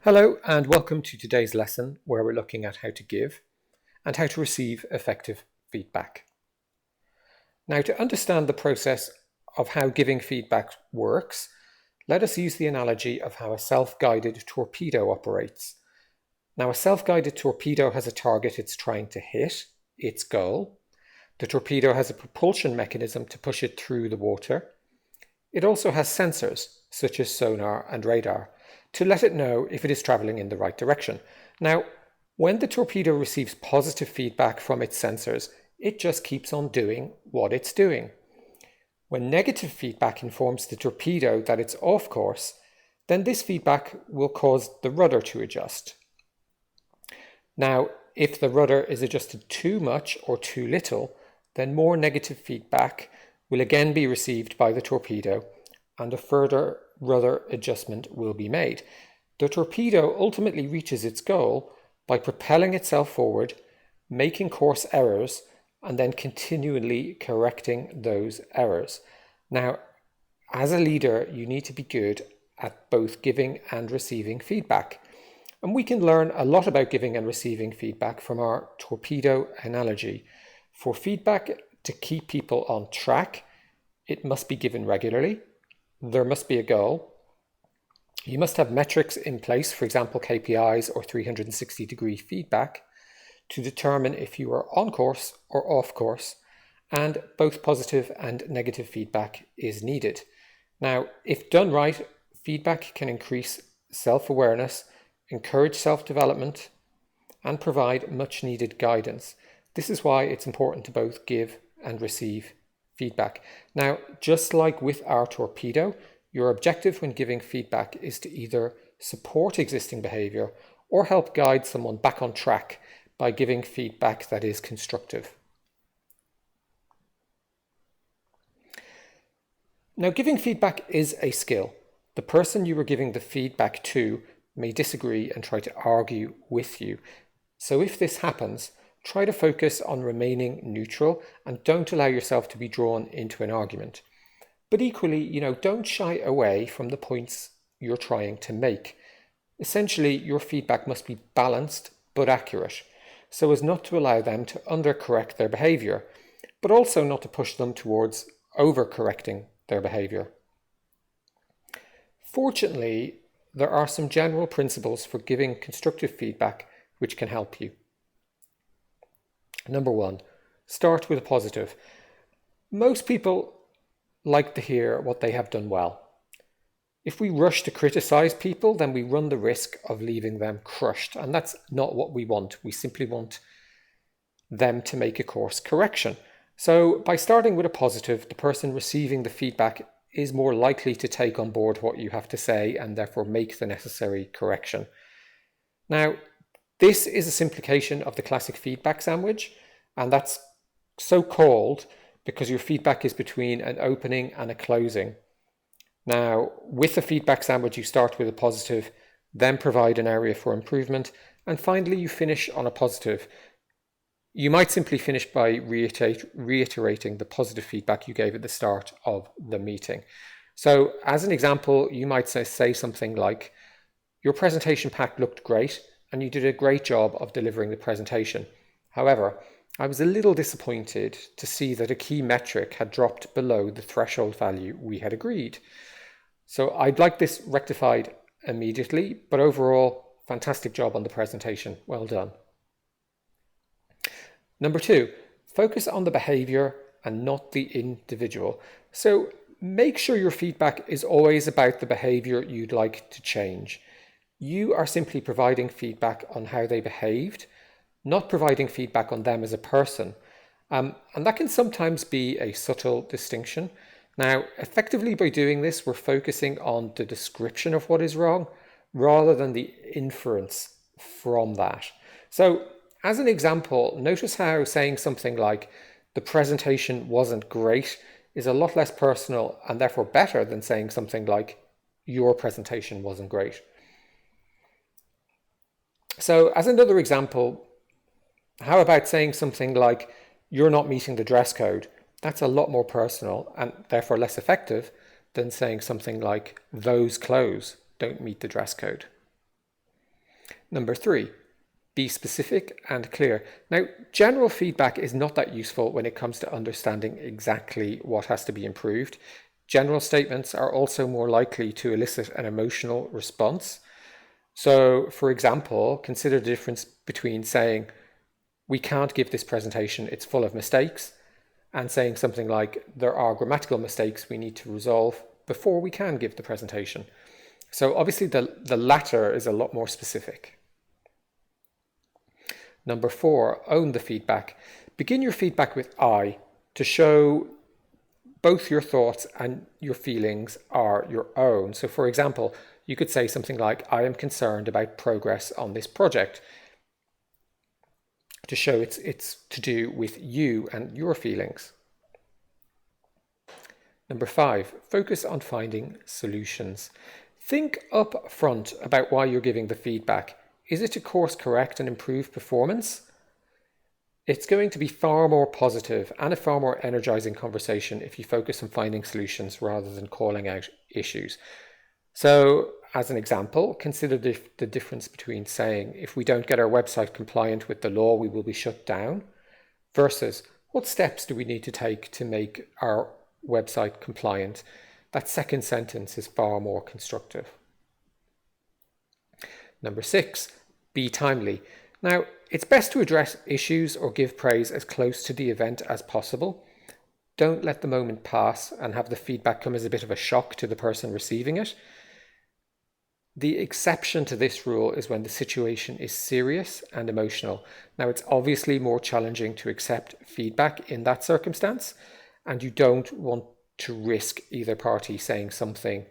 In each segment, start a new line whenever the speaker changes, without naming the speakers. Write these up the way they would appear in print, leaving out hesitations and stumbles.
Hello and welcome to today's lesson where we're looking at how to give and how to receive effective feedback. Now, to understand the process of how giving feedback works, let us use the analogy of how a self-guided torpedo operates. Now, a self-guided torpedo has a target it's trying to hit, its goal. The torpedo has a propulsion mechanism to push it through the water. It also has sensors, such as sonar and radar, to let it know if it is traveling in the right direction. Now, when the torpedo receives positive feedback from its sensors, it just keeps on doing what it's doing. When negative feedback informs the torpedo that it's off course, then this feedback will cause the rudder to adjust. Now, if the rudder is adjusted too much or too little, then more negative feedback will again be received by the torpedo and a further rudder adjustment will be made. The torpedo ultimately reaches its goal by propelling itself forward, making course errors, and then continually correcting those errors. Now, as a leader, you need to be good at both giving and receiving feedback. And we can learn a lot about giving and receiving feedback from our torpedo analogy. For feedback to keep people on track, it must be given regularly. There must be a goal. You must have metrics in place, for example, KPIs or 360-degree feedback, to determine if you are on course or off course, and both positive and negative feedback is needed. Now, if done right, feedback can increase self-awareness, encourage self-development, and provide much-needed guidance. This is why it's important to both give and receive feedback. Now, just like with our torpedo, your objective when giving feedback is to either support existing behavior or help guide someone back on track by giving feedback that is constructive. Now, giving feedback is a skill. The person you are giving the feedback to may disagree and try to argue with you. So if this happens, try to focus on remaining neutral and don't allow yourself to be drawn into an argument. But equally, don't shy away from the points you're trying to make. Essentially, your feedback must be balanced but accurate, so as not to allow them to undercorrect their behavior, but also not to push them towards overcorrecting their behavior. Fortunately, there are some general principles for giving constructive feedback which can help you. Number one, start with a positive. Most people like to hear what they have done well. If we rush to criticize people, then we run the risk of leaving them crushed, and that's not what we want. We simply want them to make a course correction. So by starting with a positive, the person receiving the feedback is more likely to take on board what you have to say and therefore make the necessary correction. Now, this is a simplification of the classic feedback sandwich, and that's so called because your feedback is between an opening and a closing. Now, with the feedback sandwich, you start with a positive, then provide an area for improvement, and finally you finish on a positive. You might simply finish by reiterating the positive feedback you gave at the start of the meeting. So as an example, you might say something like, "Your presentation pack looked great, and you did a great job of delivering the presentation. However, I was a little disappointed to see that a key metric had dropped below the threshold value we had agreed. So I'd like this rectified immediately, but overall, fantastic job on the presentation. Well done." Number two, focus on the behavior and not the individual. So make sure your feedback is always about the behavior you'd like to change. You are simply providing feedback on how they behaved, not providing feedback on them as a person. And that can sometimes be a subtle distinction. Now, effectively by doing this, we're focusing on the description of what is wrong rather than the inference from that. So as an example, notice how saying something like, "The presentation wasn't great," is a lot less personal and therefore better than saying something like, "Your presentation wasn't great." So as another example, how about saying something like, "You're not meeting the dress code"? That's a lot more personal and therefore less effective than saying something like, "Those clothes don't meet the dress code." Number 3, be specific and clear. Now, general feedback is not that useful when it comes to understanding exactly what has to be improved. General statements are also more likely to elicit an emotional response. So, for example, consider the difference between saying, "We can't give this presentation, it's full of mistakes," and saying something like, "There are grammatical mistakes we need to resolve before we can give the presentation." So obviously the latter is a lot more specific. Number 4, own the feedback. Begin your feedback with I to show both your thoughts and your feelings are your own. So for example, you could say something like, "I am concerned about progress on this project," to show it's to do with you and your feelings. Number 5, focus on finding solutions. Think up front about why you're giving the feedback. Is it to course correct and improve performance? It's going to be far more positive and a far more energizing conversation if you focus on finding solutions rather than calling out issues. So, as an example, consider the difference between saying, "If we don't get our website compliant with the law, we will be shut down," versus, "What steps do we need to take to make our website compliant?" That second sentence is far more constructive. Number 6, be timely. Now, it's best to address issues or give praise as close to the event as possible. Don't let the moment pass and have the feedback come as a bit of a shock to the person receiving it. The exception to this rule is when the situation is serious and emotional. Now, it's obviously more challenging to accept feedback in that circumstance, and you don't want to risk either party saying something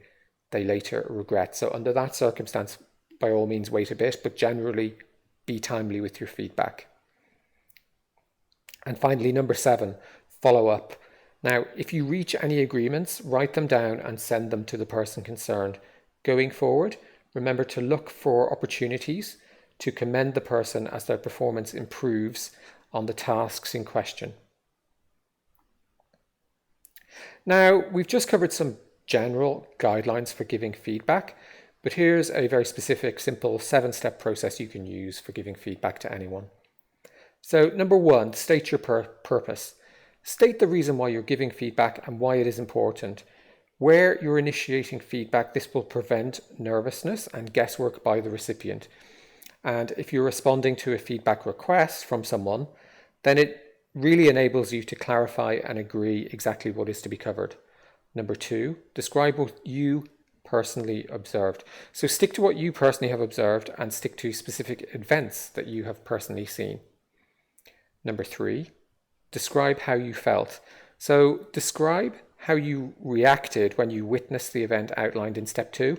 they later regret. So under that circumstance, by all means, wait a bit, but generally be timely with your feedback. And finally, number 7, follow up. Now, if you reach any agreements, write them down and send them to the person concerned. Going forward, remember to look for opportunities to commend the person as their performance improves on the tasks in question. Now, we've just covered some general guidelines for giving feedback, but here's a very specific, simple 7-step process you can use for giving feedback to anyone. So number 1, state your purpose. State the reason why you're giving feedback and why it is important. Where you're initiating feedback, this will prevent nervousness and guesswork by the recipient. And if you're responding to a feedback request from someone, then it really enables you to clarify and agree exactly what is to be covered. Number 2, describe what you personally observed. So stick to what you personally have observed and stick to specific events that you have personally seen. Number 3, describe how you felt. So describe how you reacted when you witnessed the event outlined in step 2.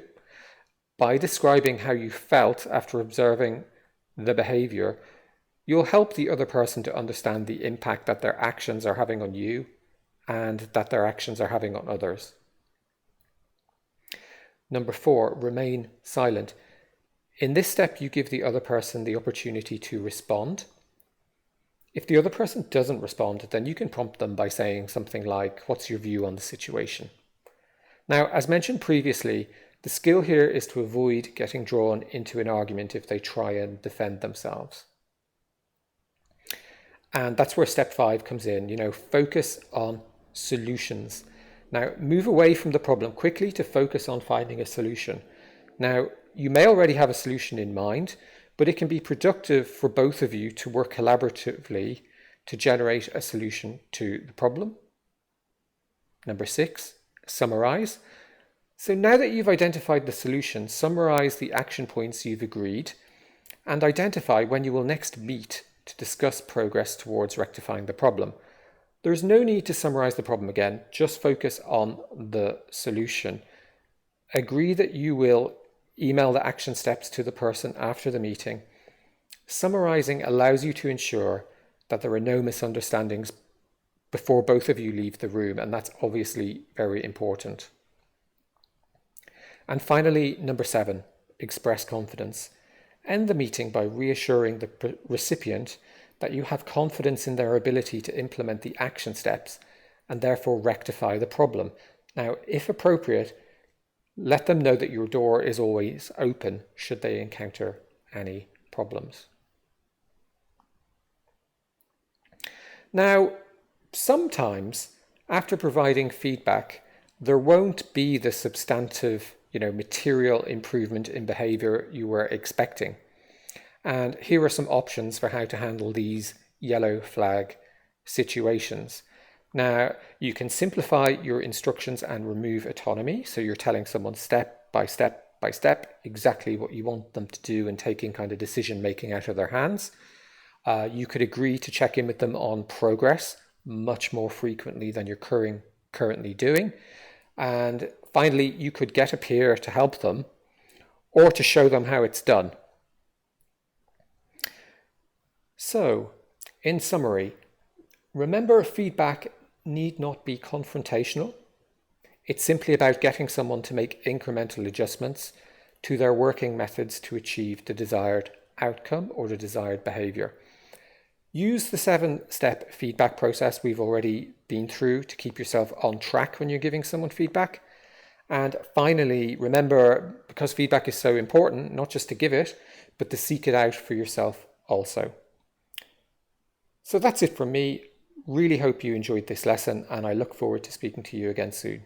By describing how you felt after observing the behavior, you'll help the other person to understand the impact that their actions are having on you and that their actions are having on others. Number 4, remain silent. In this step, you give the other person the opportunity to respond. If the other person doesn't respond, then you can prompt them by saying something like, "What's your view on the situation?" Now, as mentioned previously, the skill here is to avoid getting drawn into an argument if they try and defend themselves. And that's where step 5 comes in, focus on solutions. Now, move away from the problem quickly to focus on finding a solution. Now, you may already have a solution in mind, but it can be productive for both of you to work collaboratively to generate a solution to the problem. Number 6, summarize. So now that you've identified the solution, summarize the action points you've agreed and identify when you will next meet to discuss progress towards rectifying the problem. There's no need to summarize the problem again, just focus on the solution. Agree that you will email the action steps to the person after the meeting. Summarizing allows you to ensure that there are no misunderstandings before both of you leave the room, and that's obviously very important. And finally, number 7, express confidence. End the meeting by reassuring the recipient that you have confidence in their ability to implement the action steps and therefore rectify the problem. Now, if appropriate, let them know that your door is always open should they encounter any problems. Now, sometimes after providing feedback, there won't be the substantive, material improvement in behavior you were expecting. And here are some options for how to handle these yellow flag situations. Now, you can simplify your instructions and remove autonomy. So you're telling someone step by step by step exactly what you want them to do and taking kind of decision making out of their hands. You could agree to check in with them on progress much more frequently than you're currently doing. And finally, you could get a peer to help them or to show them how it's done. So, in summary, remember, feedback need not be confrontational. It's simply about getting someone to make incremental adjustments to their working methods to achieve the desired outcome or the desired behavior. Use the 7-step feedback process we've already been through to keep yourself on track when you're giving someone feedback. And finally, remember, because feedback is so important, not just to give it, but to seek it out for yourself also. So that's it from me. Really hope you enjoyed this lesson, and I look forward to speaking to you again soon.